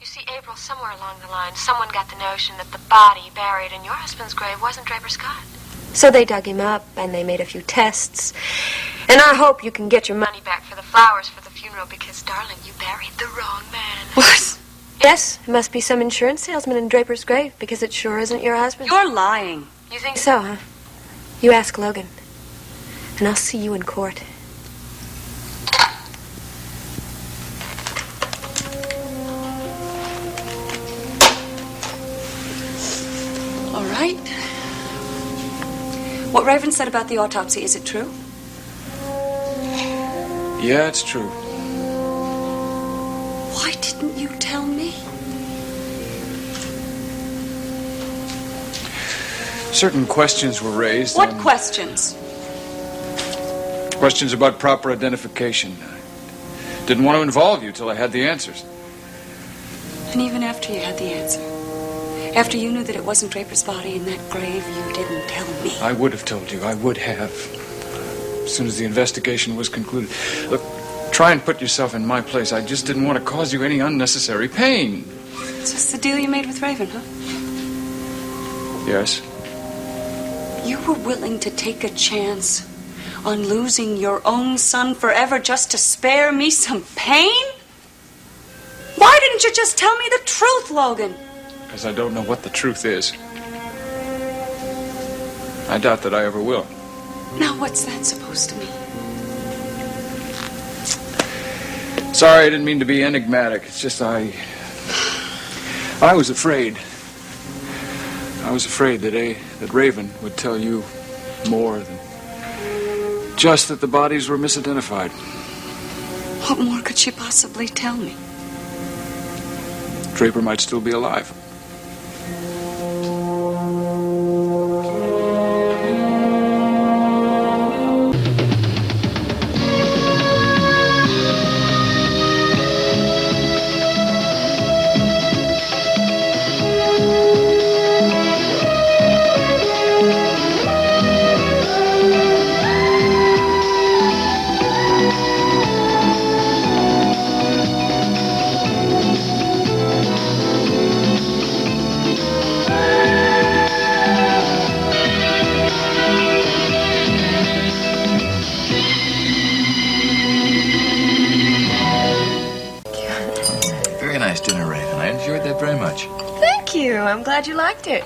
You see, April, somewhere along the line, someone got the notion that the body buried in your husband's grave wasn't Draper Scott. So they dug him up, and they made a few tests. And I hope you can get your money back for the flowers for the funeral, because, darling, you buried the wrong man. What? Yes, it must be some insurance salesman in Draper's grave, because it sure isn't your husband. You're lying. You think so, huh? You ask Logan. And I'll see you in court. All right. What Raven said about the autopsy, is it true? Yeah, it's true. Why didn't you tell me? Certain questions were raised. What questions? Questions about proper identification. I didn't want to involve you till I had the answers. And even after you had the answer, after you knew that it wasn't Draper's body in that grave, you didn't tell me. I would have told you. I would have. As soon as the investigation was concluded. Look, try and put yourself in my place. I just didn't want to cause you any unnecessary pain. It's just the deal you made with Raven, huh? Yes. You were willing to take a chance on losing your own son forever just to spare me some pain? Why didn't you just tell me the truth, Logan? Because I don't know what the truth is. I doubt that I ever will. Now, what's that supposed to mean? Sorry, I didn't mean to be enigmatic. It's just I was afraid. I was afraid that Raven would tell you more than just that the bodies were misidentified. What more could she possibly tell me? Draper might still be alive. I'm glad you liked it.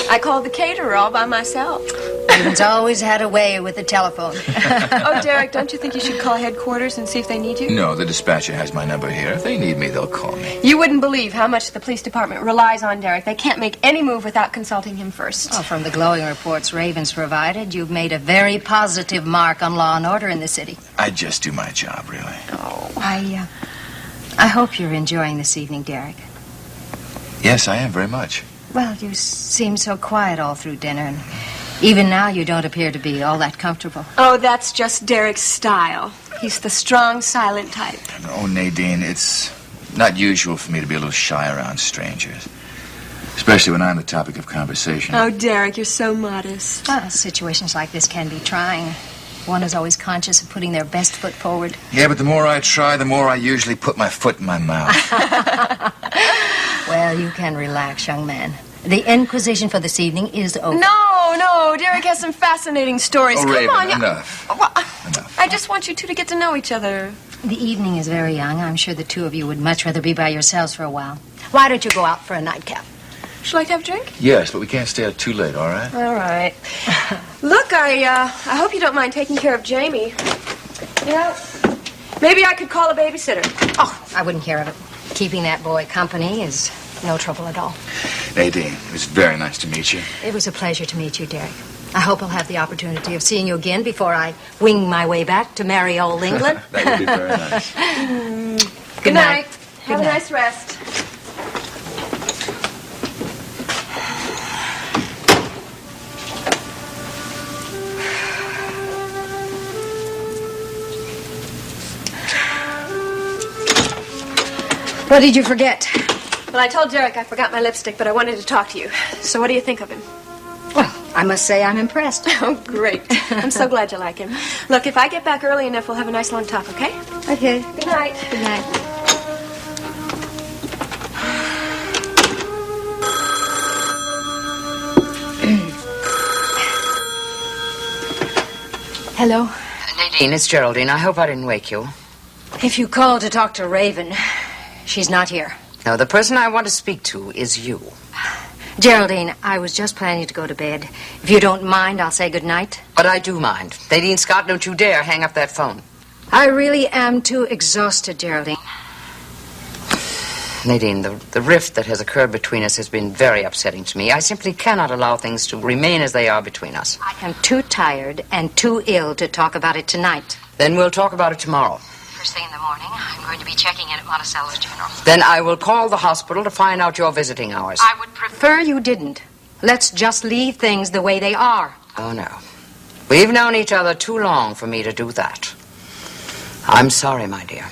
I called the caterer all by myself. Raven's always had a way with the telephone. Oh, Derek, don't you think you should call headquarters and see if they need you? No, the dispatcher has my number here. If they need me, they'll call me. You wouldn't believe how much the police department relies on Derek. They can't make any move without consulting him first. Oh, from the glowing reports Raven's provided, you've made a very positive mark on law and order in the city. I just do my job, really. Oh, I hope you're enjoying this evening, Derek. Yes, I am, very much. Well, you seem so quiet all through dinner, and even now you don't appear to be all that comfortable. Oh, that's just Derek's style. He's the strong, silent type. Oh, Nadine, it's not usual for me to be a little shy around strangers, especially when I'm the topic of conversation. Oh, Derek, you're so modest. Well, situations like this can be trying. One is always conscious of putting their best foot forward. Yeah, but the more I try, the more I usually put my foot in my mouth. Well, you can relax, young man. The inquisition for this evening is over. No, Derek has some fascinating stories. Oh, Come Raven, on. enough. Enough. I just want you two to get to know each other. The evening is very young. I'm sure the two of you would much rather be by yourselves for a while. Why don't you go out for a nightcap? Would you like to have a drink? Yes, but we can't stay out too late, all right? All right. Look, I hope you don't mind taking care of Jamie. You know, maybe I could call a babysitter. Oh, I wouldn't care of it. Keeping that boy company is no trouble at all. Nadine, it was very nice to meet you. It was a pleasure to meet you, Derek. I hope I'll have the opportunity of seeing you again before I wing my way back to merry old England. That would be very nice. Good night. Have a nice rest. What did you forget? Well, I told Derek I forgot my lipstick, but I wanted to talk to you. So what do you think of him? Well, I must say I'm impressed. Oh, great. I'm so glad you like him. Look, if I get back early enough, we'll have a nice long talk, okay? Okay. Good night. Good night. Hello? Nadine, it's Geraldine. I hope I didn't wake you. If you called to talk to Raven, she's not here. No, the person I want to speak to is you. Geraldine, I was just planning to go to bed. If you don't mind, I'll say goodnight. But I do mind. Nadine Scott, don't you dare hang up that phone. I really am too exhausted, Geraldine. Nadine, the rift that has occurred between us has been very upsetting to me. I simply cannot allow things to remain as they are between us. I am too tired and too ill to talk about it tonight. Then we'll talk about it tomorrow. First thing in the morning, I'm going to be checking in at Monticello's General. Then I will call the hospital to find out your visiting hours. I would prefer you didn't. Let's just leave things the way they are. Oh, no. We've known each other too long for me to do that. I'm sorry, my dear.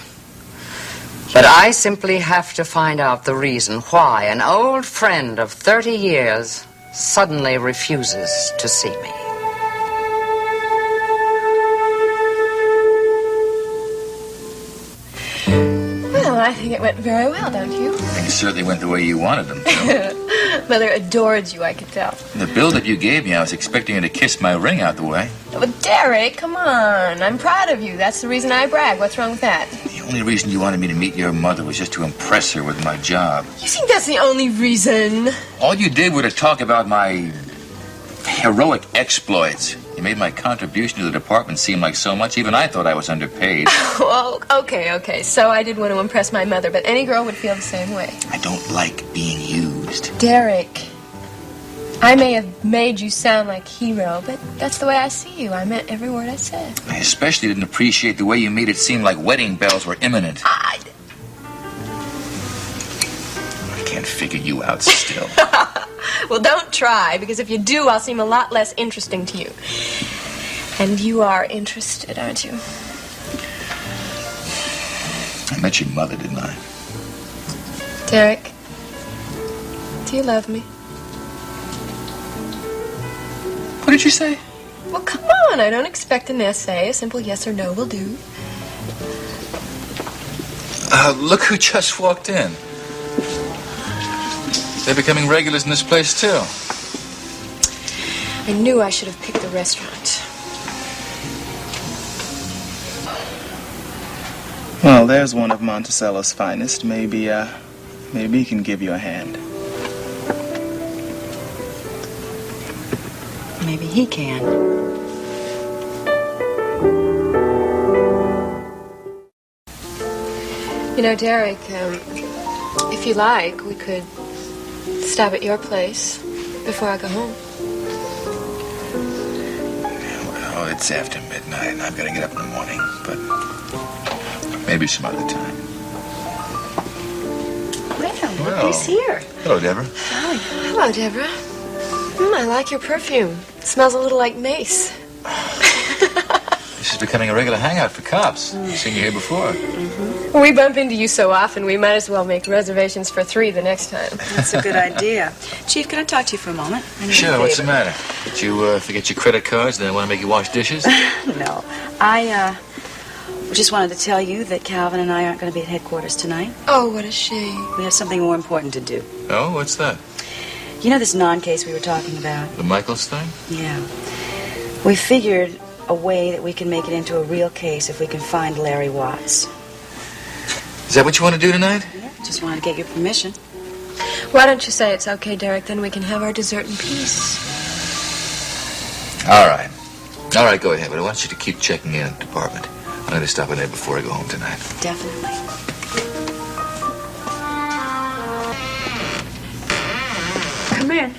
But I simply have to find out the reason why an old friend of 30 years suddenly refuses to see me. Well, I think it went very well, don't you? Things certainly went the way you wanted them to. Mother adored you, I could tell. The build-up you gave me, I was expecting her to kiss my ring out the way. But Derek, come on. I'm proud of you. That's the reason I brag. What's wrong with that? The only reason you wanted me to meet your mother was just to impress her with my job. You think that's the only reason? All you did was to talk about my heroic exploits. You made my contribution to the department seem like so much, even I thought I was underpaid. Well, okay. So I did want to impress my mother, but any girl would feel the same way. I don't like being used. Derek, I may have made you sound like a hero, but that's the way I see you. I meant every word I said. I especially didn't appreciate the way you made it seem like wedding bells were imminent. I can't figure you out still. Well, don't try, because if you do, I'll seem a lot less interesting to you. And you are interested, aren't you? I met your mother, didn't I? Derek, do you love me? What did you say? Well, come on. I don't expect an essay. A simple yes or no will do. Look who just walked in. They're becoming regulars in this place, too. I knew I should have picked the restaurant. Well, there's one of Monticello's finest. Maybe he can give you a hand. Maybe he can. You know, Derek, if you like, we could stop at your place before I go home. Well, it's after midnight, and I've got to get up in the morning, but maybe some other time. Well, look who's here. Hello, Deborah. Hello, Deborah. I like your perfume. It smells a little like mace. This is becoming a regular hangout for cops. I've seen you here before. Well, we bump into you so often, we might as well make reservations for 3 the next time. That's a good idea. Chief, can I talk to you for a moment? Sure, what's the matter? Did you forget your credit cards and they want to make you wash dishes? No. I just wanted to tell you that Calvin and I aren't going to be at headquarters tonight. Oh, what a shame. We have something more important to do. Oh, what's that? You know this non-case we were talking about? The Michaels thing? Yeah. We figured a way that we can make it into a real case if we can find Larry Watts. Is that what you want to do tonight? Yeah, just wanted to get your permission. Why don't you say it's okay, Derek? Then we can have our dessert in peace. All right. All right, go ahead, but I want you to keep checking in at the department. I'm going to stop in there before I go home tonight. Definitely. Come in.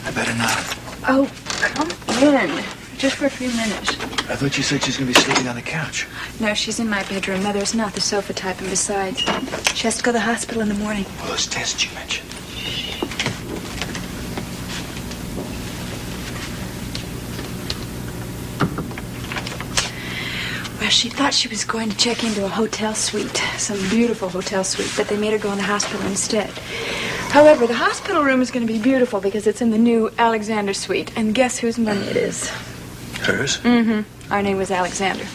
I better not. Oh, come in. Just for a few minutes. I thought you said she was going to be sleeping on the couch. No, she's in my bedroom. Mother's not the sofa type, and besides, she has to go to the hospital in the morning. Well, those tests you mentioned. Well, she thought she was going to check into a hotel suite, some beautiful hotel suite, but they made her go in the hospital instead. However, the hospital room is going to be beautiful because it's in the new Alexander suite, and guess whose money it is? Hers? Mm-hmm. Our name was Alexander.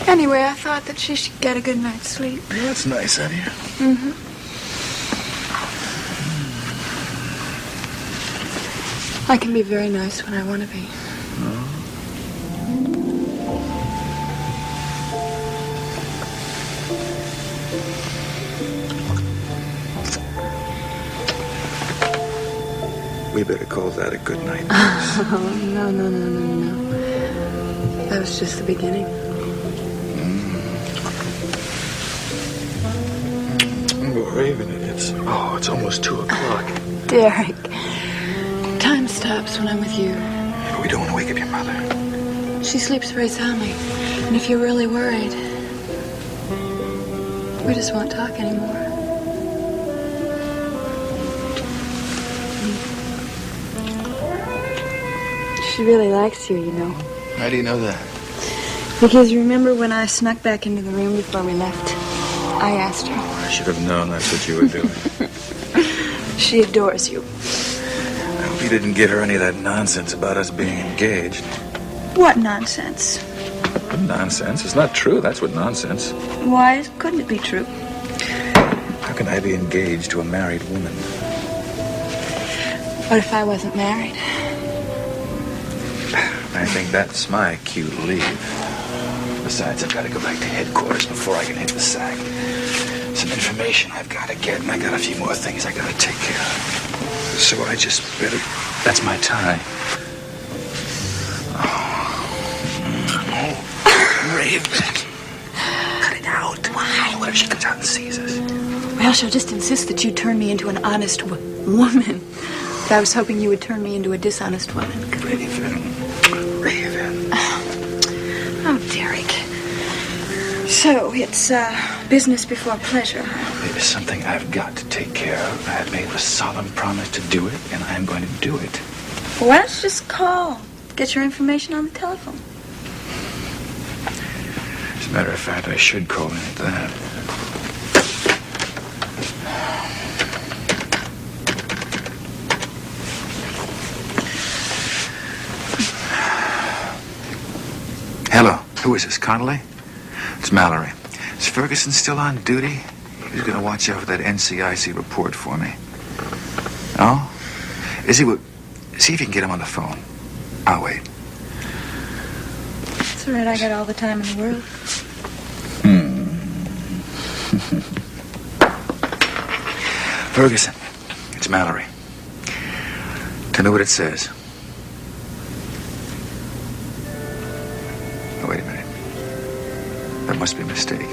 Anyway, I thought that she should get a good night's sleep. Yeah, that's nice of you. Mm-hmm. I can be very nice when I want to be. We better call that a good night. Oh, no. That was just the beginning. Oh, Raven, it's almost 2 o'clock. Derek, time stops when I'm with you. But we don't want to wake up your mother. She sleeps very soundly. And if you're really worried, we just won't talk anymore. She really likes you, you know. How do you know that? Because remember when I snuck back into the room before we left? I asked her. I should have known that's what you were doing. She adores you. I hope you didn't give her any of that nonsense about us being engaged. What nonsense? What nonsense? It's not true. That's what nonsense. Why couldn't it be true? How can I be engaged to a married woman? What if I wasn't married? I think that's my cue to leave. Besides, I've got to go back to headquarters before I can hit the sack. Some information I've got to get, and I got a few more things I got to take care of. So I just better... That's my tie. Oh, Raven. Cut it out. Why? What if she comes out and sees us? Well, she'll just insist that you turn me into an honest woman. But I was hoping you would turn me into a dishonest woman. Raven. Oh, Derek. So, it's business before pleasure. It is something I've got to take care of. I have made a solemn promise to do it, and I am going to do it. Well, why don't you just call? Get your information on the telephone. As a matter of fact, I should call in at that. Hello. Who is this, Connolly? It's Mallory. Is Ferguson still on duty? He was going to watch out for that NCIC report for me. Oh? Is he? See if you can get him on the phone. I'll wait. It's all right. I got all the time in the world. Ferguson. It's Mallory. Tell me what it says. Oh, wait a minute. That must be a mistake.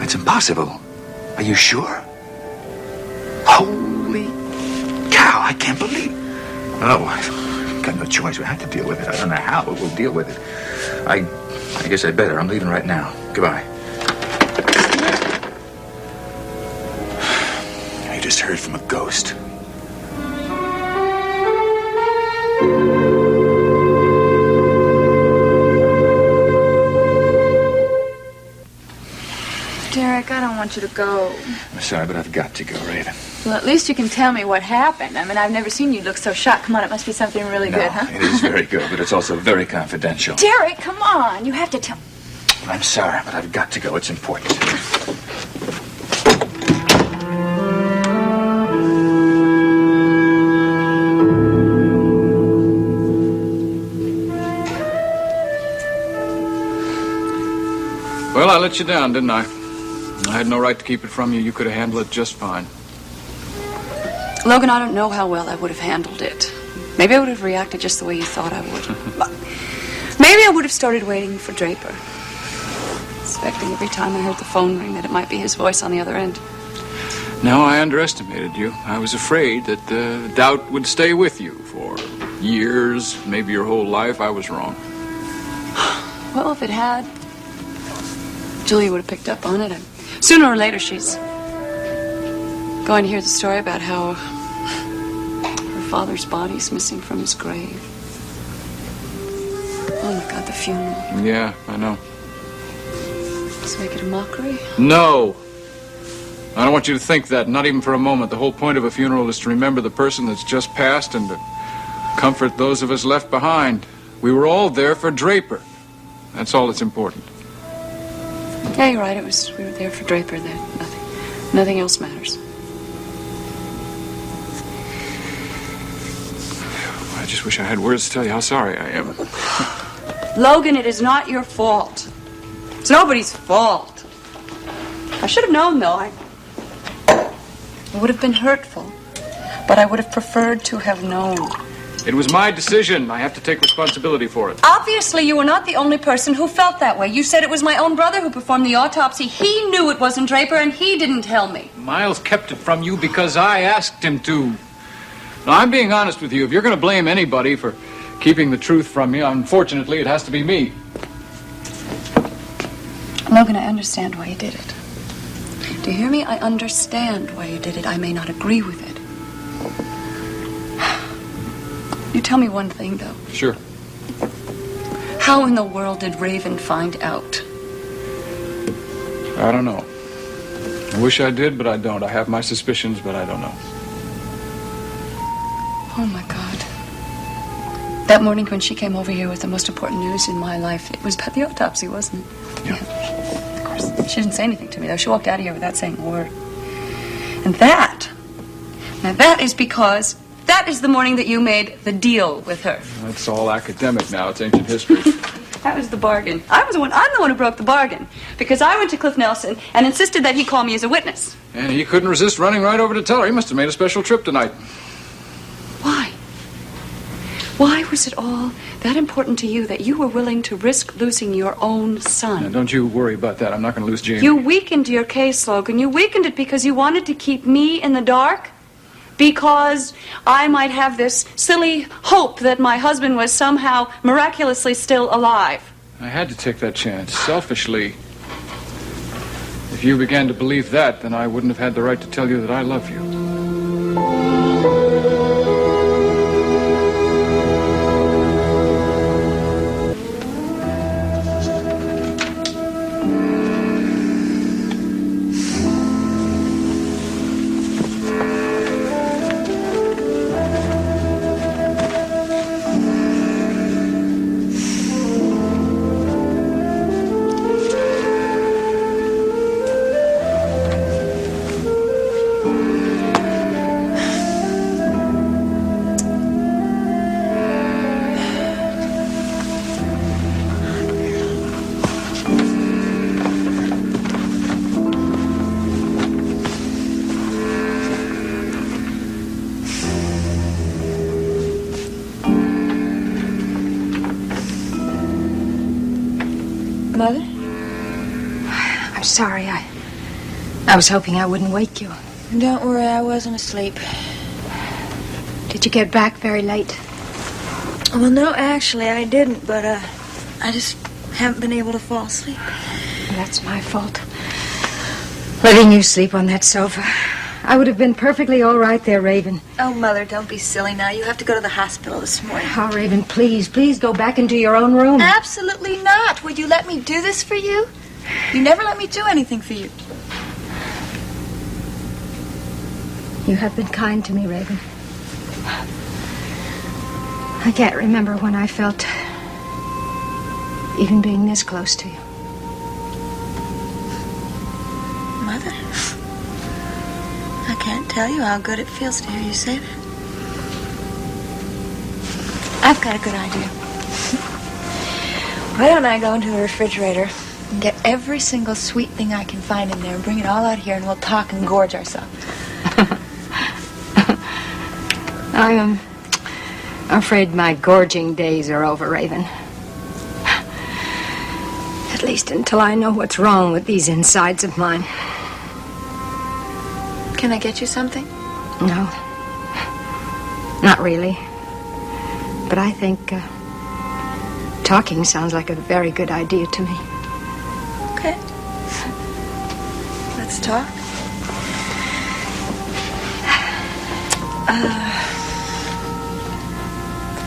It's impossible. Are you sure? Holy cow, I can't believe... Oh, I've got no choice. We have to deal with it. I don't know how, but we'll deal with it. I guess I'd better. I'm leaving right now. Goodbye. I just heard from a ghost. Derek, I don't want you to go. I'm sorry, but I've got to go, Raven. Well, at least you can tell me what happened. I mean, I've never seen you look so shocked. Come on, it must be something really good, huh? It is very good, but it's also very confidential. Derek, come on. You have to tell... I'm sorry, but I've got to go. It's important. Well, I let you down, didn't I? I had no right to keep it from you. You could have handled it just fine. Logan, I don't know how well I would have handled it. Maybe I would have reacted just the way you thought I would. Maybe I would have started waiting for Draper. Expecting every time I heard the phone ring that it might be his voice on the other end. No, I underestimated you. I was afraid that the doubt would stay with you for years, maybe your whole life. I was wrong. Well, if it had, Julia would have picked up on it. Sooner or later, she's going to hear the story about how her father's body's missing from his grave. Oh, my God, the funeral. Yeah, I know. Let's make it a mockery. No! I don't want you to think that, not even for a moment. The whole point of a funeral is to remember the person that's just passed and to comfort those of us left behind. We were all there for Draper. That's all that's important. Yeah, you're right. We were there for Draper. Nothing else matters. I just wish I had words to tell you how sorry I am. Logan, it is not your fault. It's nobody's fault. I should have known, though. It would have been hurtful, but I would have preferred to have known. It was my decision. I have to take responsibility for it. Obviously, you were not the only person who felt that way. You said it was my own brother who performed the autopsy. He knew it wasn't Draper, and he didn't tell me. Miles kept it from you because I asked him to. Now, I'm being honest with you. If you're going to blame anybody for keeping the truth from me, unfortunately, it has to be me. Logan, I understand why you did it. Do you hear me? I understand why you did it. I may not agree with it. You tell me one thing, though. Sure. How in the world did Raven find out? I don't know. I wish I did, but I don't. I have my suspicions, but I don't know. Oh, my God. That morning when she came over here with the most important news in my life, it was about the autopsy, wasn't it? Yeah. Of course. She didn't say anything to me, though. She walked out of here without saying a word. And that is because that is the morning that you made the deal with her. That's all academic now. It's ancient history. That was the bargain. I'm the one who broke the bargain. Because I went to Cliff Nelson and insisted that he call me as a witness. And he couldn't resist running right over to tell her. He must have made a special trip tonight. Why? Why was it all that important to you that you were willing to risk losing your own son? Now, don't you worry about that. I'm not going to lose Jamie. You weakened your case, Logan. You weakened it because you wanted to keep me in the dark? Because I might have this silly hope that my husband was somehow miraculously still alive? I had to take that chance, selfishly. If you began to believe that, then I wouldn't have had the right to tell you that I love you. Mother? I'm sorry. I was hoping I wouldn't wake you. Don't worry, I wasn't asleep. Did you get back very late? Well, no, actually, I didn't, but, I just haven't been able to fall asleep. That's my fault. Letting you sleep on that sofa. I would have been perfectly all right there, Raven. Oh, Mother, don't be silly now. You have to go to the hospital this morning. Oh, Raven, please go back into your own room. Absolutely not. Would you let me do this for you? You never let me do anything for you. You have been kind to me, Raven. I can't remember when I felt even being this close to you. Mother, I can't tell you how good it feels to hear you say that. I've got a good idea. Why don't I go into the refrigerator and get every single sweet thing I can find in there and bring it all out here and we'll talk and gorge ourselves. I'm afraid my gorging days are over, Raven. At least until I know what's wrong with these insides of mine. Can I get you something? No. Not really. But I think talking sounds like a very good idea to me. Okay. Let's talk.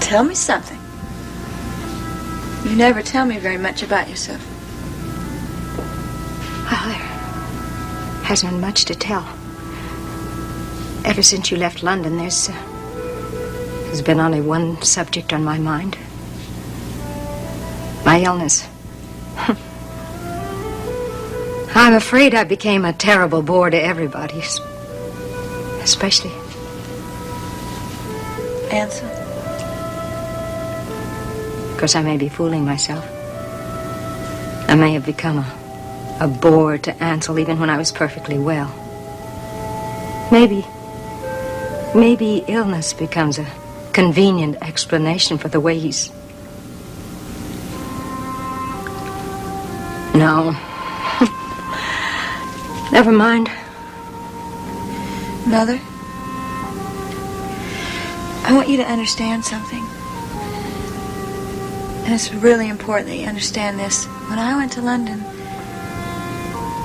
Tell me something. You never tell me very much about yourself. Well, there hasn't been much to tell. Ever since you left London, there's been only one subject on my mind. My illness. I'm afraid I became a terrible bore to everybody, especially. Answer. Because I may be fooling myself. I may have become a bore to Ansel even when I was perfectly well. Maybe illness becomes a convenient explanation for the way he's... No. Never mind. Mother, I want you to understand something. And it's really important that you understand this. When I went to London,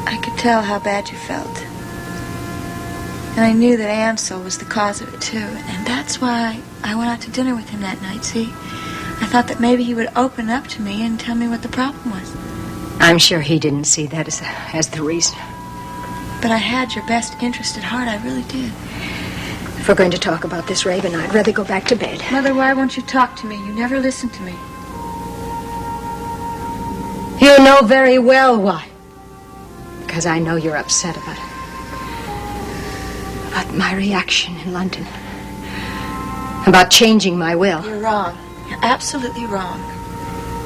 I could tell how bad you felt. And I knew that Ansel was the cause of it, too. And that's why I went out to dinner with him that night, see? I thought that maybe he would open up to me and tell me what the problem was. I'm sure he didn't see that as the reason. But I had your best interest at heart, I really did. If we're going to talk about this, Raven, I'd rather go back to bed. Mother, why won't you talk to me? You never listen to me. You know very well why. Because I know you're upset about my reaction in London. About changing my will. You're wrong. You're absolutely wrong.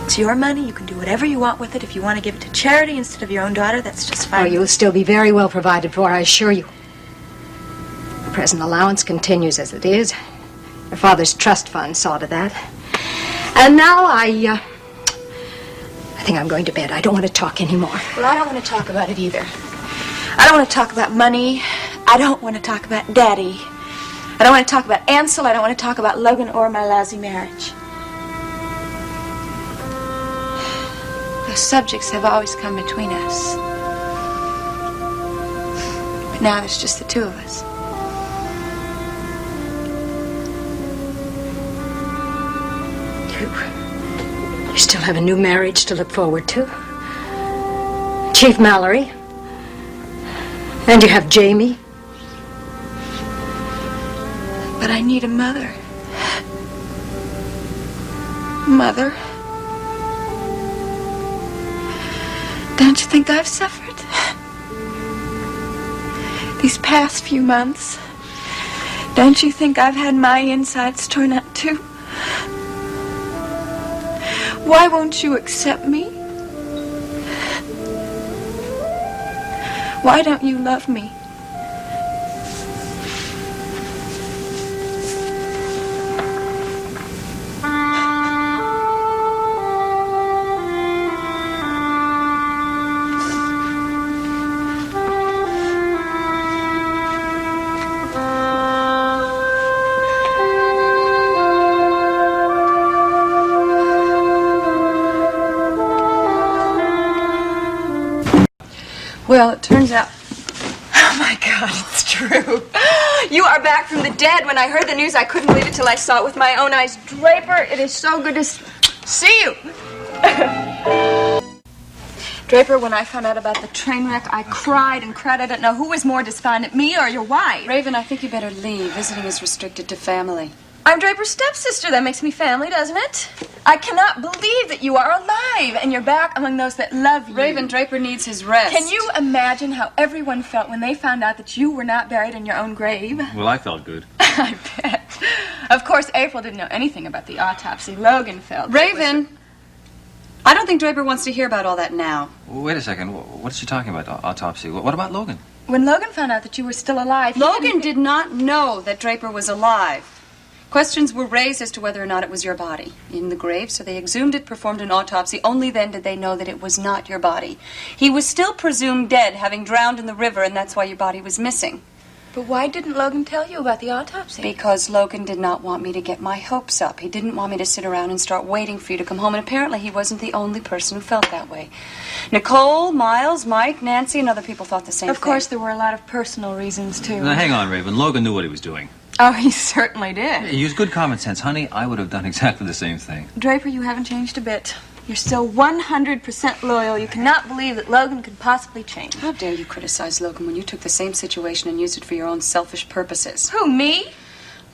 It's your money. You can do whatever you want with it. If you want to give it to charity instead of your own daughter, that's just fine. Oh, you'll still be very well provided for, I assure you. The present allowance continues as it is. Your father's trust fund saw to that. And now I think I'm going to bed. I don't want to talk anymore. Well, I don't want to talk about it either. I don't want to talk about money. I don't want to talk about Daddy. I don't want to talk about Ansel. I don't want to talk about Logan or my lousy marriage. Those subjects have always come between us. But now there's just the two of us. You still have a new marriage to look forward to. Chief Mallory. And you have Jamie. But I need a mother. Mother. Don't you think I've suffered? These past few months. Don't you think I've had my insides torn out too? Why won't you accept me? Why don't you love me? Well, it turns out... Oh, my God, it's true. You are back from the dead. When I heard the news, I couldn't believe it till I saw it with my own eyes. Draper, it is so good to see you. Draper, when I found out about the train wreck, I cried and cried. I don't know who was more despondent, me or your wife. Raven, I think you better leave. Visiting is restricted to family. I'm Draper's stepsister. That makes me family, doesn't it? I cannot believe that you are alive and you're back among those that love you. Raven, Draper needs his rest. Can you imagine how everyone felt when they found out that you were not buried in your own grave? Well, I felt good. I bet. Of course, April didn't know anything about the autopsy. Logan felt... Raven! I don't think Draper wants to hear about all that now. Wait a second. What's she talking about? Autopsy? What about Logan? When Logan found out that you were still alive... Logan did not know that Draper was alive. Questions were raised as to whether or not it was your body in the grave, so they exhumed it, performed an autopsy. Only then did they know that it was not your body. He was still presumed dead, having drowned in the river, and that's why your body was missing. But why didn't Logan tell you about the autopsy? Because Logan did not want me to get my hopes up. He didn't want me to sit around and start waiting for you to come home, and apparently he wasn't the only person who felt that way. Nicole, Miles, Mike, Nancy, and other people thought the same thing. Of course, there were a lot of personal reasons, too. Now, hang on, Raven. Logan knew what he was doing. Oh, he certainly did. He used good common sense. Honey, I would have done exactly the same thing. Draper, you haven't changed a bit. You're still 100% loyal. You cannot believe that Logan could possibly change. How dare you criticize Logan when you took the same situation and used it for your own selfish purposes? Who, me?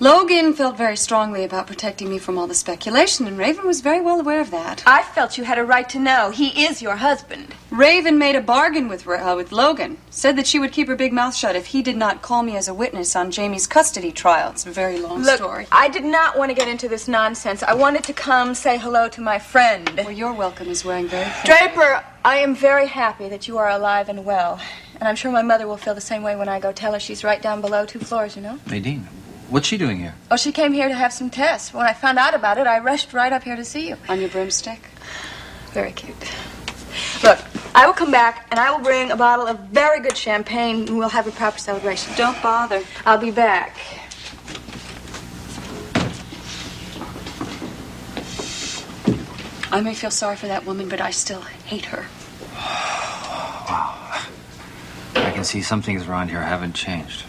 Logan felt very strongly about protecting me from all the speculation, and Raven was very well aware of that. I felt you had a right to know. He is your husband. Raven made a bargain with Logan. Said that she would keep her big mouth shut if he did not call me as a witness on Jamie's custody trial. It's a very long story. Look, I did not want to get into this nonsense. I wanted to come say hello to my friend. Well, your welcome is wearing very thin. Draper, I am very happy that you are alive and well. And I'm sure my mother will feel the same way when I go tell her. She's right down below 2 floors, you know. Nadine, what's she doing here? Oh, she came here to have some tests. When I found out about it, I rushed right up here to see you. On your broomstick? Very cute. Look, I will come back and I will bring a bottle of very good champagne and we'll have a proper celebration. Don't bother. I'll be back. I may feel sorry for that woman, but I still hate her. Wow. I can see some things around here haven't changed.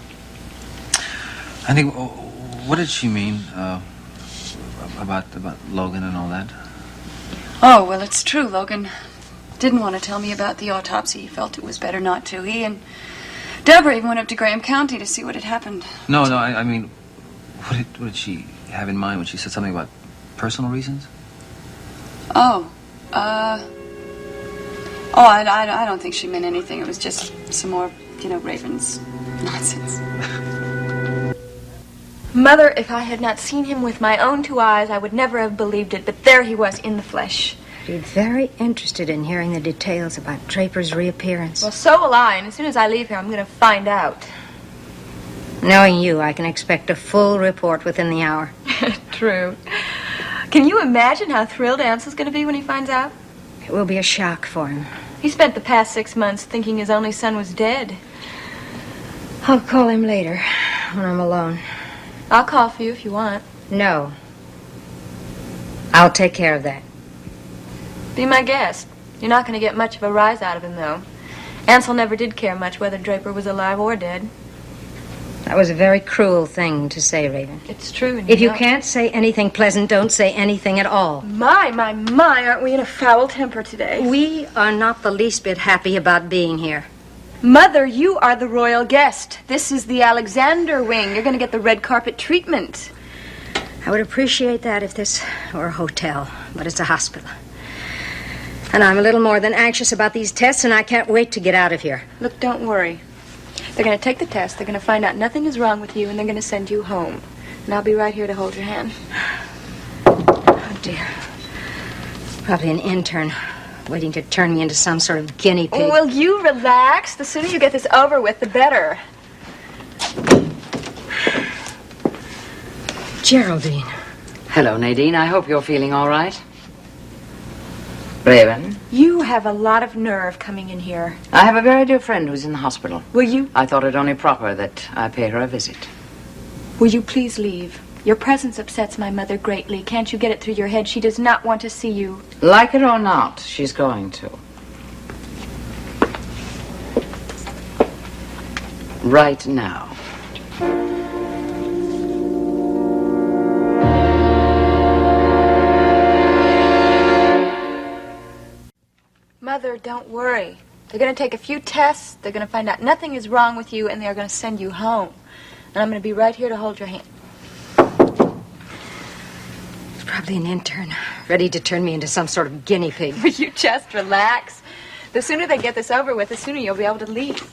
I think, what did she mean about Logan and all that? Oh, well, it's true. Logan didn't want to tell me about the autopsy. He felt it was better not to. He and Deborah even went up to Graham County to see what had happened. No, I mean, what did she have in mind when she said something about personal reasons? I don't think she meant anything. It was just some more, Raven's nonsense. Mother, if I had not seen him with my own 2 eyes, I would never have believed it, but there he was in the flesh. I'd be very interested in hearing the details about Draper's reappearance. Well, so will I, and as soon as I leave here, I'm going to find out. Knowing you, I can expect a full report within the hour. True. Can you imagine how thrilled Ansel's going to be when he finds out? It will be a shock for him. He spent the past 6 months thinking his only son was dead. I'll call him later, when I'm alone. I'll call for you if you want. No. I'll take care of that. Be my guest. You're not going to get much of a rise out of him, though. Ansel never did care much whether Draper was alive or dead. That was a very cruel thing to say, Raven. It's true. If you can't say anything pleasant, don't say anything at all. My, aren't we in a foul temper today? We are not the least bit happy about being here. Mother, you are the royal guest. This is the Alexander wing. You're going to get the red carpet treatment. I would appreciate that if this were a hotel, but it's a hospital. And I'm a little more than anxious about these tests, and I can't wait to get out of here. Look, don't worry. They're going to take the test, they're going to find out nothing is wrong with you, and they're going to send you home. And I'll be right here to hold your hand. Oh, dear. Probably an intern waiting to turn me into some sort of guinea pig. Oh, will you relax? The sooner you get this over with, the better. Geraldine. Hello, Nadine. I hope you're feeling all right. Raven? You have a lot of nerve coming in here. I have a very dear friend who's in the hospital. Will you? I thought it only proper that I pay her a visit. Will you please leave? Your presence upsets my mother greatly. Can't you get it through your head? She does not want to see you. Like it or not, she's going to. Right now. Mother, don't worry. They're going to take a few tests. They're going to find out nothing is wrong with you, and they're going to send you home. And I'm going to be right here to hold your hand. It's probably an intern, ready to turn me into some sort of guinea pig. Will you just relax? The sooner they get this over with, the sooner you'll be able to leave.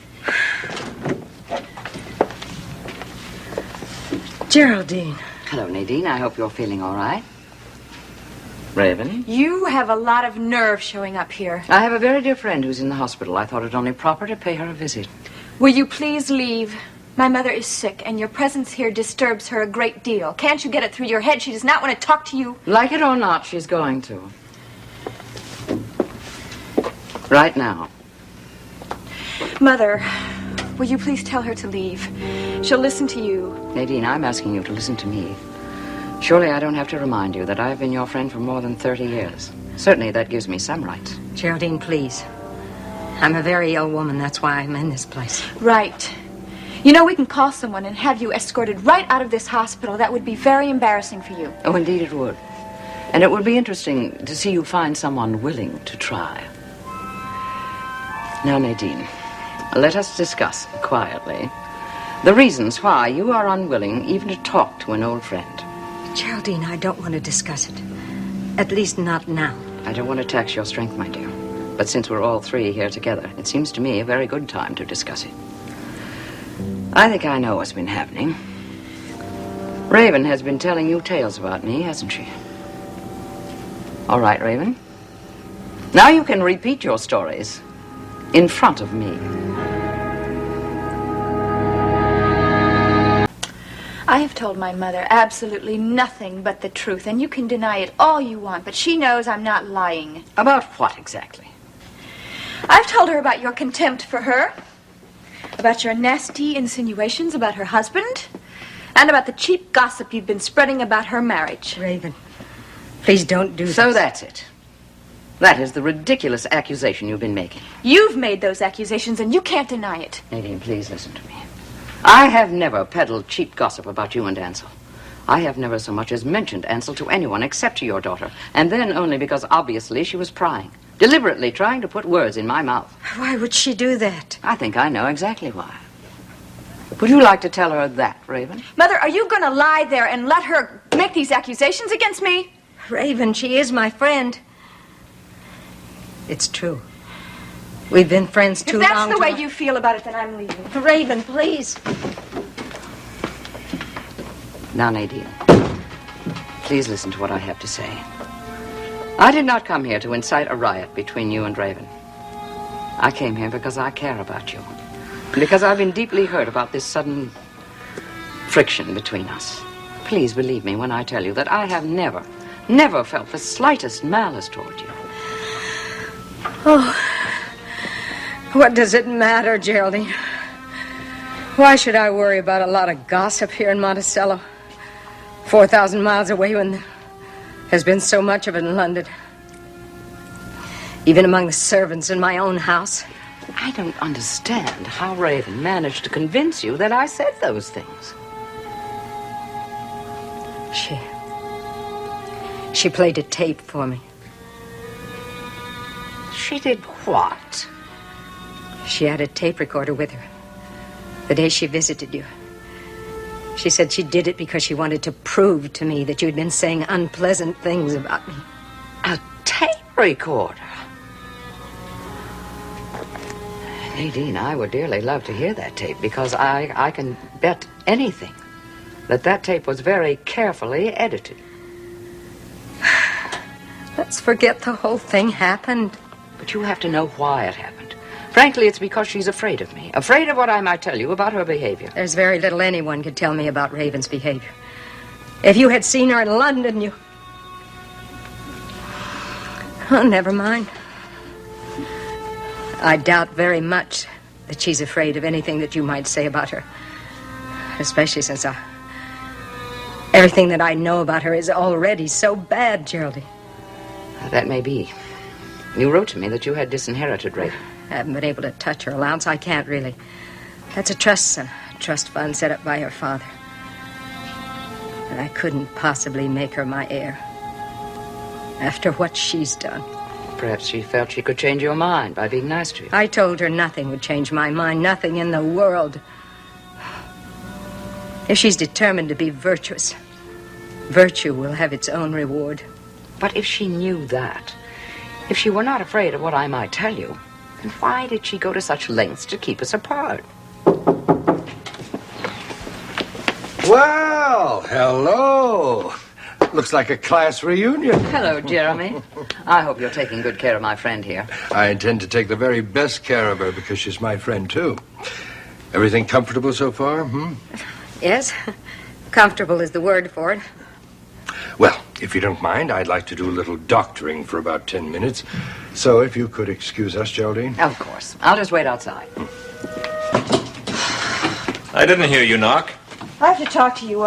Geraldine. Hello, Nadine. I hope you're feeling all right. Raven? You have a lot of nerve showing up here. I have a very dear friend who's in the hospital. I thought it only proper to pay her a visit. Will you please leave? My mother is sick, and your presence here disturbs her a great deal. Can't you get it through your head? She does not want to talk to you. Like it or not, she's going to. Right now. Mother, will you please tell her to leave? She'll listen to you. Nadine, I'm asking you to listen to me. Surely I don't have to remind you that I've been your friend for more than 30 years. Certainly that gives me some rights. Geraldine, please. I'm a very ill woman. That's why I'm in this place. Right. You know, we can call someone and have you escorted right out of this hospital. That would be very embarrassing for you. Oh, indeed it would. And it would be interesting to see you find someone willing to try. Now, Nadine, let us discuss quietly the reasons why you are unwilling even to talk to an old friend. Geraldine, I don't want to discuss it. At least not now. I don't want to tax your strength, my dear. But since we're all three here together, it seems to me a very good time to discuss it. I think I know what's been happening. Raven has been telling you tales about me, hasn't she? All right, Raven. Now you can repeat your stories in front of me. I have told my mother absolutely nothing but the truth, and you can deny it all you want, but she knows I'm not lying. About what exactly? I've told her about your contempt for her, about your nasty insinuations about her husband, and about the cheap gossip you've been spreading about her marriage. Raven, please don't do this. So that's it. That is the ridiculous accusation you've been making. You've made those accusations, and you can't deny it. Nadine, please listen to me. I have never peddled cheap gossip about you and Ansel. I have never so much as mentioned Ansel to anyone except to your daughter, and then only because obviously she was prying, deliberately trying to put words in my mouth. Why would she do that? I think I know exactly why. Would you like to tell her that, Raven? Mother, are you going to lie there and let her make these accusations against me? Raven, she is my friend. It's true. We've been friends too long. If that's the way you feel about it, then I'm leaving. Raven, please. Now, Nadine, please listen to what I have to say. I did not come here to incite a riot between you and Raven. I came here because I care about you. Because I've been deeply hurt about this sudden friction between us. Please believe me when I tell you that I have never felt the slightest malice toward you. Oh, what does it matter, Geraldine? Why should I worry about a lot of gossip here in Monticello? 4,000 miles away when there's been so much of it in London. Even among the servants in my own house. I don't understand how Raven managed to convince you that I said those things. She played a tape for me. She did what? She had a tape recorder with her the day she visited you. She said she did it because she wanted to prove to me that you'd been saying unpleasant things about me. A tape recorder? Nadine, I would dearly love to hear that tape because I can bet anything that tape was very carefully edited. Let's forget the whole thing happened. But you have to know why it happened. Frankly, it's because she's afraid of me. Afraid of what I might tell you about her behavior. There's very little anyone could tell me about Raven's behavior. If you had seen her in London, you... Oh, never mind. I doubt very much that she's afraid of anything that you might say about her. Especially since everything that I know about her is already so bad, Geraldine. That may be. You wrote to me that you had disinherited Draper. I haven't been able to touch her allowance. I can't really. That's a trust fund set up by her father. But I couldn't possibly make her my heir. After what she's done. Perhaps she felt she could change your mind by being nice to you. I told her nothing would change my mind. Nothing in the world. If she's determined to be virtuous, virtue will have its own reward. But if she knew that, if she were not afraid of what I might tell you, then why did she go to such lengths to keep us apart? Well, hello. Looks like a class reunion. Hello, Jeremy. I hope you're taking good care of my friend here. I intend to take the very best care of her because she's my friend, too. Everything comfortable so far, Yes. Comfortable is the word for it. Well, if you don't mind, I'd like to do a little doctoring for about 10 minutes. So if you could excuse us, Geraldine. Of course. I'll just wait outside. I didn't hear you knock. I have to talk to you.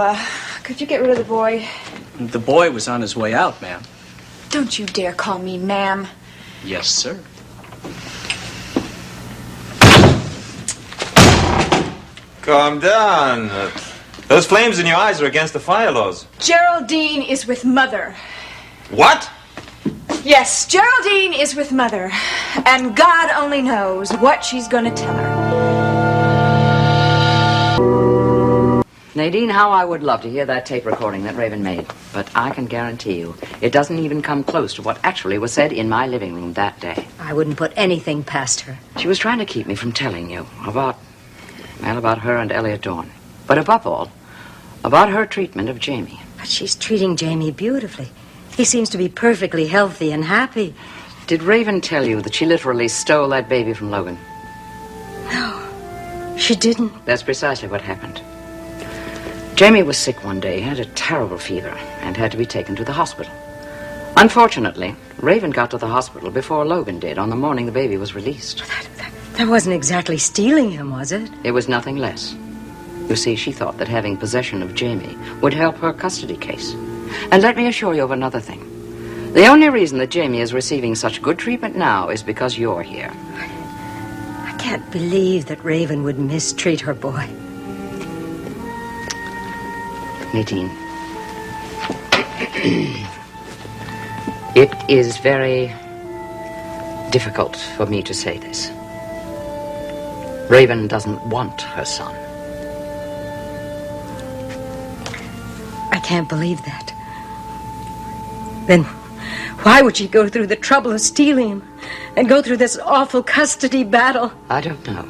Could you get rid of the boy? The boy was on his way out, ma'am. Don't you dare call me ma'am. Yes, sir. Calm down. Those flames in your eyes are against the fire laws. Geraldine is with Mother. What? Yes, Geraldine is with Mother. And God only knows what she's going to tell her. Nadine, how I would love to hear that tape recording that Raven made. But I can guarantee you, it doesn't even come close to what actually was said in my living room that day. I wouldn't put anything past her. She was trying to keep me from telling you about her and Elliot Dorn. But above all, about her treatment of Jamie. But she's treating Jamie beautifully. He seems to be perfectly healthy and happy. Did Raven tell you that she literally stole that baby from Logan? No, she didn't. That's precisely what happened. Jamie was sick one day, had a terrible fever, and had to be taken to the hospital. Unfortunately, Raven got to the hospital before Logan did on the morning the baby was released. That wasn't exactly stealing him, was it? It was nothing less. You see, she thought that having possession of Jamie would help her custody case. And let me assure you of another thing. The only reason that Jamie is receiving such good treatment now is because you're here. I can't believe that Raven would mistreat her boy. Nadine, it is very difficult for me to say this. Raven doesn't want her son. I can't believe that. Then why would she go through the trouble of stealing him and go through this awful custody battle? I don't know.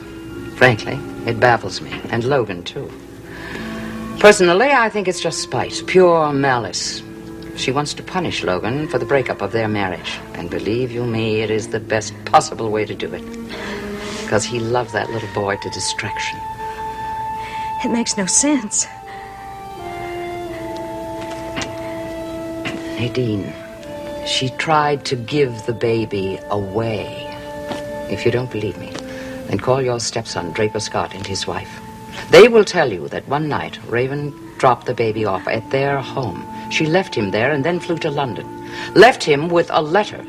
Frankly, it baffles me, and Logan, too. Personally, I think it's just spite, pure malice. She wants to punish Logan for the breakup of their marriage. And believe you me, it is the best possible way to do it. Because he loved that little boy to distraction. It makes no sense. Nadine, she tried to give the baby away. If you don't believe me, then call your stepson, Draper Scott, and his wife. They will tell you that one night, Raven dropped the baby off at their home. She left him there and then flew to London. Left him with a letter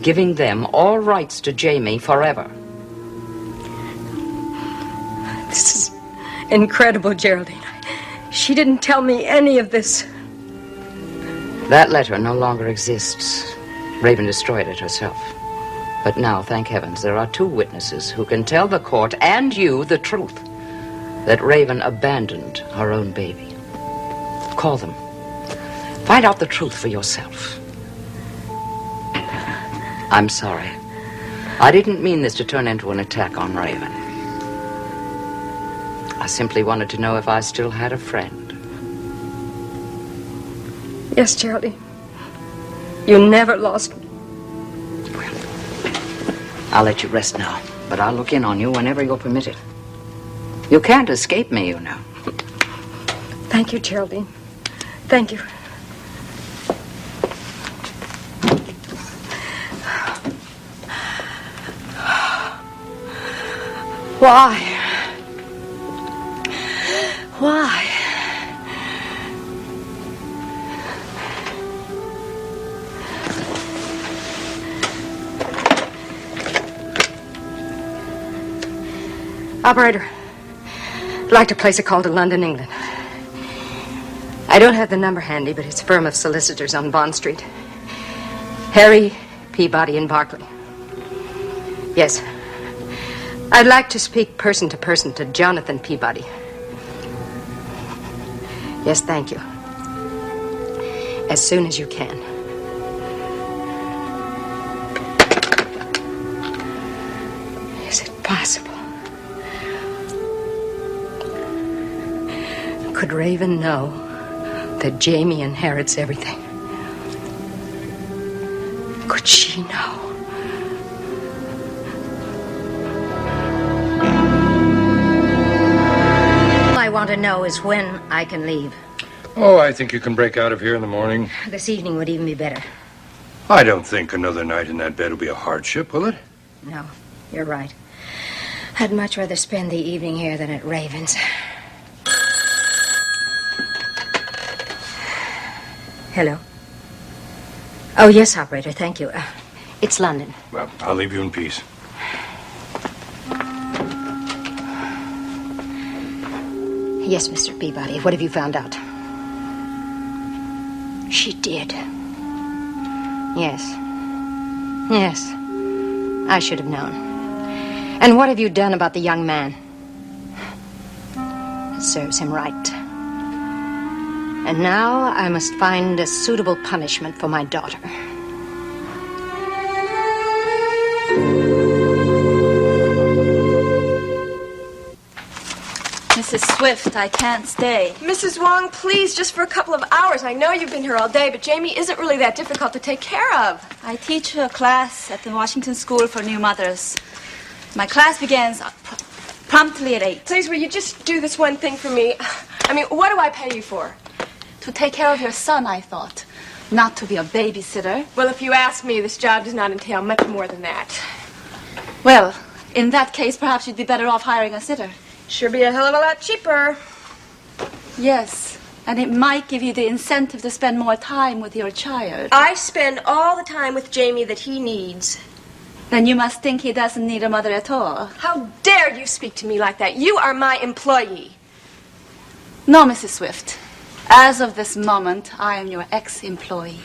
giving them all rights to Jamie forever. This is incredible, Geraldine. She didn't tell me any of this. That letter no longer exists. Raven destroyed it herself. But now, thank heavens, there are two witnesses who can tell the court and you the truth. That Raven abandoned her own baby. Call them. Find out the truth for yourself. I'm sorry. I didn't mean this to turn into an attack on Raven. I simply wanted to know if I still had a friend. Yes, Geraldine. You never lost me. Well, I'll let you rest now, but I'll look in on you whenever you're permitted. You can't escape me, you know. Thank you, Geraldine. Thank you. Why? Why? Operator, I'd like to place a call to London, England. I don't have the number handy, but it's a firm of solicitors on Bond Street. Harry, Peabody, and Barclay. Yes. I'd like to speak person to person to Jonathan Peabody. Yes, thank you. As soon as you can. Is it possible? Could Raven know that Jamie inherits everything? Could she know? All I want to know is when I can leave. Oh, I think you can break out of here in the morning. This evening would even be better. I don't think another night in that bed will be a hardship, will it? No, you're right. I'd much rather spend the evening here than at Raven's. Hello? Oh, yes, operator, thank you. It's London. Well, I'll leave you in peace. Yes, Mr. Peabody, what have you found out? She did. Yes. Yes. I should have known. And what have you done about the young man? It serves him right. And now I must find a suitable punishment for my daughter. Mrs. Swift, I can't stay. Mrs. Wong, please, just for a couple of hours. I know you've been here all day, but Jamie isn't really that difficult to take care of. I teach a class at the Washington School for New Mothers. My class begins promptly at 8. Please, will you just do this one thing for me? I mean, what do I pay you for? To take care of your son, I thought. Not to be a babysitter. Well, if you ask me, this job does not entail much more than that. Well, in that case, perhaps you'd be better off hiring a sitter. Sure be a hell of a lot cheaper. Yes, and it might give you the incentive to spend more time with your child. I spend all the time with Jamie that he needs. Then you must think he doesn't need a mother at all. How dare you speak to me like that? You are my employee. No, Mrs. Swift. As of this moment, I am your ex-employee.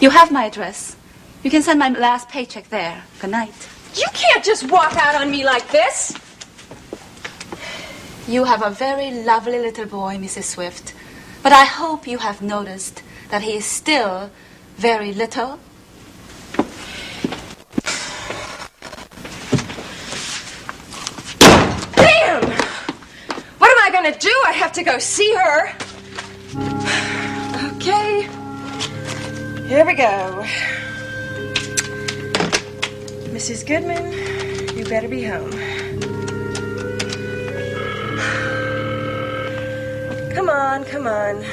You have my address. You can send my last paycheck there. Good night. You can't just walk out on me like this. You have a very lovely little boy, Mrs. Swift. But I hope you have noticed that he is still very little. Damn! What am I gonna do? I have to go see her. Okay. Here we go. Mrs. Goodman, you better be home. Come on, come on.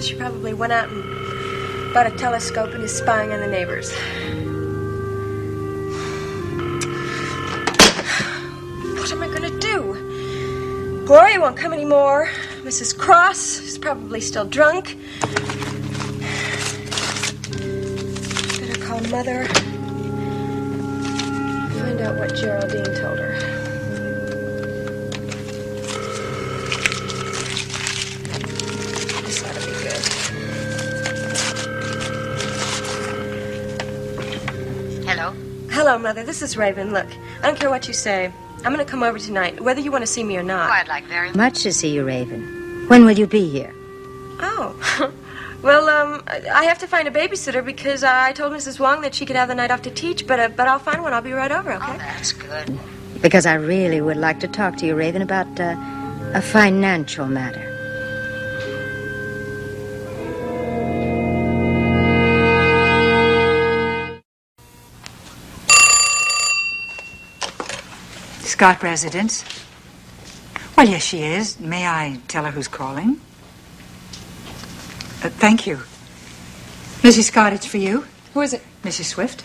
She probably went out and bought a telescope and is spying on the neighbors. What am I gonna do? Gloria won't come anymore. Mrs. Cross is probably still drunk. Better call Mother. Find out what Geraldine told her. This ought to be good. Hello? Hello, Mother. This is Raven. Look, I don't care what you say. I'm going to come over tonight, whether you want to see me or not. Oh, I'd like very much to see you, Raven. When will you be here? Oh. Well, I have to find a babysitter because I told Mrs. Wong that she could have the night off to teach, but I'll find one. I'll be right over, okay? Oh, that's good. Because I really would like to talk to you, Raven, about a financial matter. Scott residence? Well, yes, she is. May I tell her who's calling? Thank you. Mrs. Scott, it's for you. Who is it? Mrs. Swift.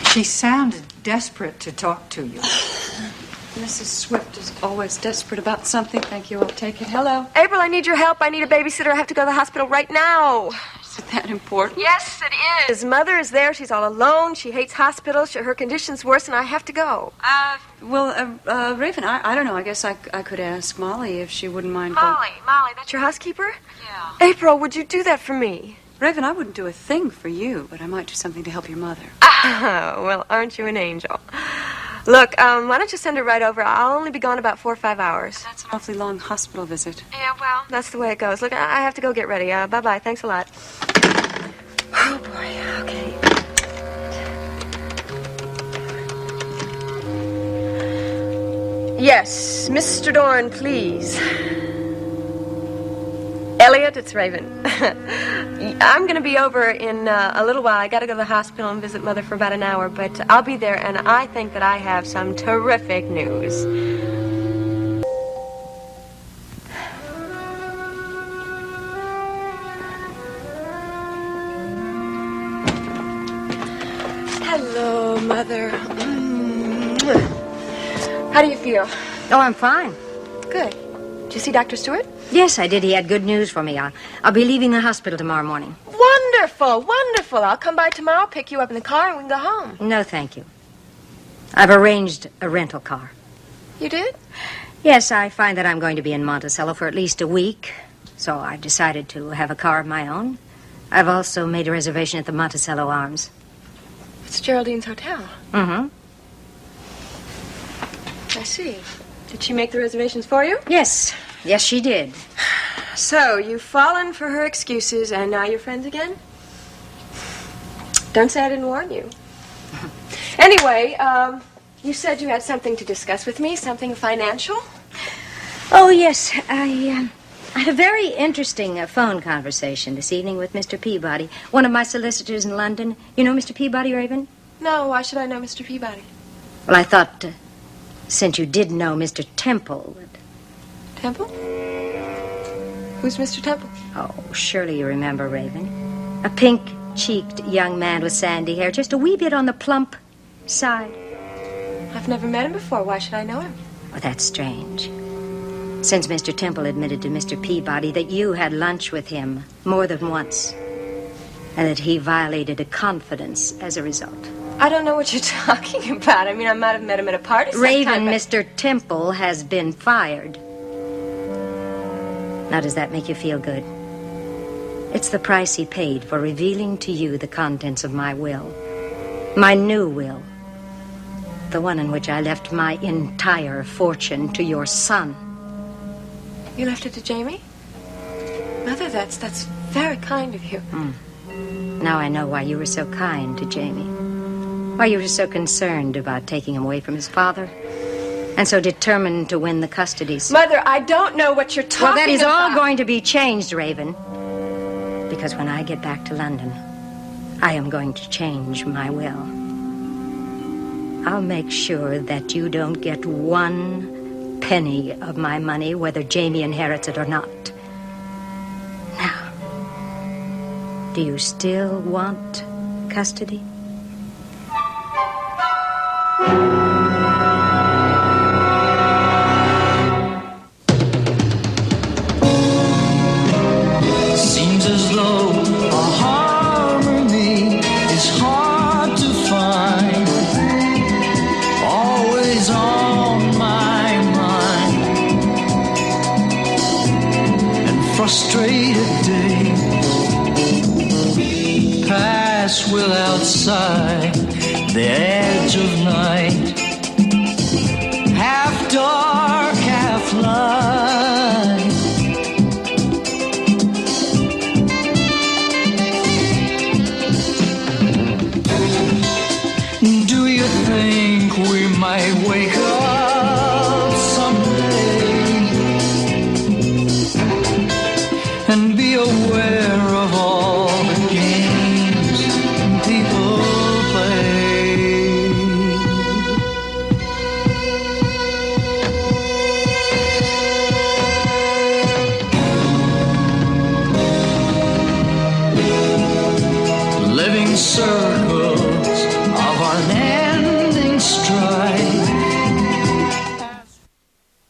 She sounded desperate to talk to you. Mrs. Swift is always desperate about something. Thank you. I'll take it. Hello. April, I need your help. I need a babysitter. I have to go to the hospital right now. Is it that important? Yes, it is. Mother is there. She's all alone. She hates hospitals. Her condition's worse, and I have to go. Raven, I don't know. I guess I could ask Molly if she wouldn't mind going. Molly, that's your housekeeper? Yeah. April, would you do that for me? Raven, I wouldn't do a thing for you, but I might do something to help your mother. Oh, well, aren't you an angel? Look, why don't you send her right over? I'll only be gone about 4 or 5 hours. That's an awfully long hospital visit. Yeah, well, that's the way it goes. Look, I have to go get ready. Bye-bye. Thanks a lot. Oh, boy. Okay. Yes, Mr. Dorn, please. Elliot, it's Raven. I'm going to be over in a little while. I got to go to the hospital and visit Mother for about an hour, but I'll be there, and I think that I have some terrific news. Hello, Mother. How do you feel? Oh, I'm fine. Good. Did you see Dr. Stewart? Yes, I did. He had good news for me. I'll be leaving the hospital tomorrow morning. Wonderful, wonderful. I'll come by tomorrow, pick you up in the car, and we can go home. No, thank you. I've arranged a rental car. You did? Yes, I find that I'm going to be in Monticello for at least a week, so I've decided to have a car of my own. I've also made a reservation at the Monticello Arms. It's Geraldine's hotel. Mm-hmm. I see. Did she make the reservations for you? Yes. Yes, she did. So, you've fallen for her excuses, and now you're friends again? Don't say I didn't warn you. Anyway, you said you had something to discuss with me, something financial? Oh, yes. I had a very interesting phone conversation this evening with Mr. Peabody, one of my solicitors in London. You know Mr. Peabody, Raven? No, why should I know Mr. Peabody? Well, I thought, since you did know Mr. Temple... Temple? Who's Mr. Temple? Oh, surely you remember, Raven. A pink-cheeked young man with sandy hair, just a wee bit on the plump side. I've never met him before. Why should I know him? Well, that's strange. Since Mr. Temple admitted to Mr. Peabody that you had lunch with him more than once, and that he violated a confidence as a result. I don't know what you're talking about. I mean, I might have met him at a party sometime, Raven, but... Mr. Temple has been fired. Now, does that make you feel good? It's the price he paid for revealing to you the contents of my will. My new will. The one in which I left my entire fortune to your son. You left it to Jamie? Mother, that's very kind of you. Now I know why you were so kind to Jamie. Why you were so concerned about taking him away from his father. And so determined to win the custodies. Mother, I don't know what you're talking about. Well, that is all going to be changed, Raven. Because when I get back to London, I am going to change my will. I'll make sure that you don't get 1 penny of my money, whether Jamie inherits it or not. Now, do you still want custody? Seems as though a harmony is hard to find. Always on my mind. And frustrated days pass without sight. The edge of night